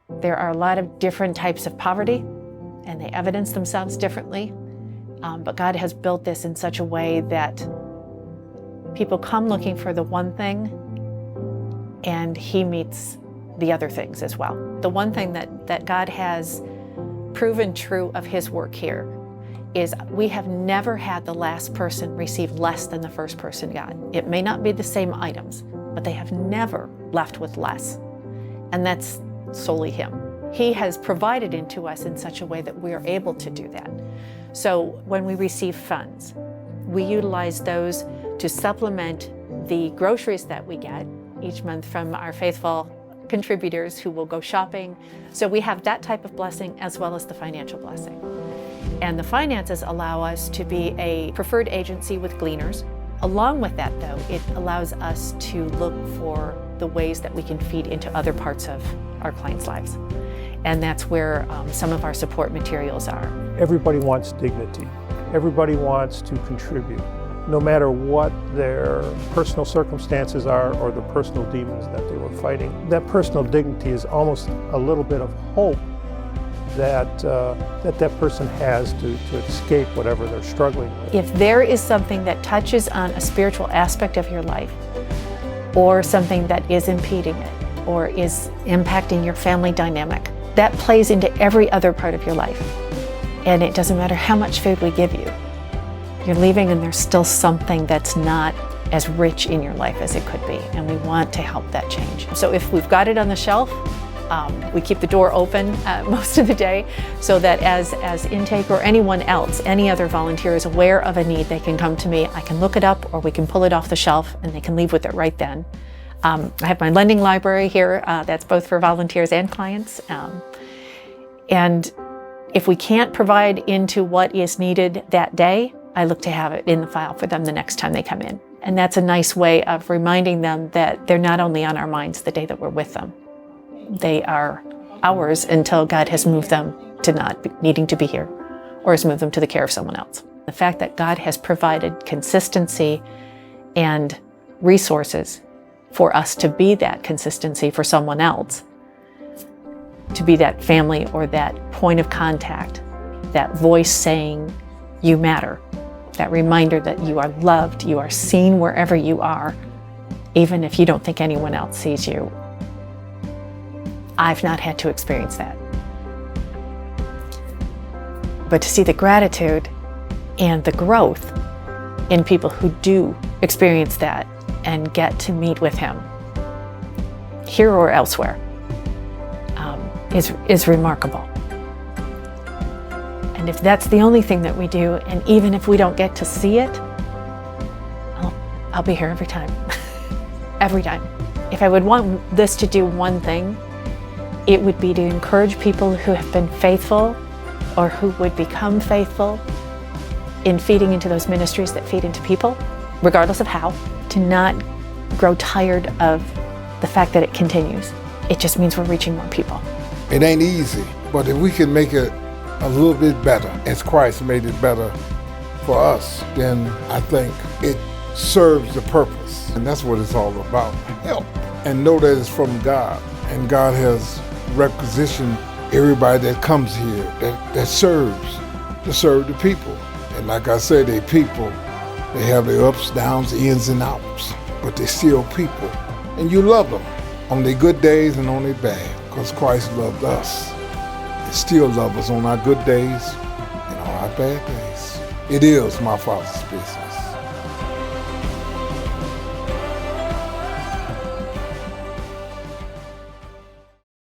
There are a lot of different types of poverty, and they evidence themselves differently. But God has built this in such a way that people come looking for the one thing, and He meets the other things as well. The one thing that God has proven true of His work here is we have never had the last person receive less than the first person got. It may not be the same items, but they have never left with less. And that's solely Him. He has provided into us in such a way that we are able to do that. So when we receive funds, we utilize those to supplement the groceries that we get each month from our faithful contributors who will go shopping. So we have that type of blessing as well as the financial blessing. And the finances allow us to be a preferred agency with gleaners. Along with that, though, it allows us to look for the ways that we can feed into other parts of our clients' lives. And that's where some of our support materials are. Everybody wants dignity. Everybody wants to contribute, no matter what their personal circumstances are or the personal demons that they were fighting. That personal dignity is almost a little bit of hope that that person has to escape whatever they're struggling with. If there is something that touches on a spiritual aspect of your life, or something that is impeding it, or is impacting your family dynamic, that plays into every other part of your life. And it doesn't matter how much food we give you. You're leaving and there's still something that's not as rich in your life as it could be. And we want to help that change. So if we've got it on the shelf, we keep the door open most of the day so that as intake or anyone else, any other volunteer is aware of a need, they can come to me. I can look it up or we can pull it off the shelf and they can leave with it right then. I have my lending library here. That's both for volunteers and clients. And if we can't provide into what is needed that day, I look to have it in the file for them the next time they come in. And that's a nice way of reminding them that they're not only on our minds the day that we're with them. They are ours until God has moved them to not needing to be here or has moved them to the care of someone else. The fact that God has provided consistency and resources for us to be that consistency for someone else, to be that family or that point of contact, that voice saying, you matter, that reminder that you are loved, you are seen wherever you are, even if you don't think anyone else sees you. I've not had to experience that. But to see the gratitude and the growth in people who do experience that and get to meet with Him, here or elsewhere, is remarkable. And if that's the only thing that we do, and even if we don't get to see it, I'll be here every time. Every time. If I would want this to do one thing, it would be to encourage people who have been faithful or who would become faithful in feeding into those ministries that feed into people, regardless of how, to not grow tired of the fact that it continues. It just means we're reaching more people. It ain't easy, but if we can make it a little bit better, as Christ made it better for us, then I think it serves the purpose. And that's what it's all about. Help. And know that it's from God. And God has requisitioned everybody that comes here, that serves, to serve the people. And like I said, they people, they have their ups, downs, ins and outs, but they're still people. And you love them on their good days and on their bad, because Christ loved us and still loves us on our good days and on our bad days. It is my Father's business.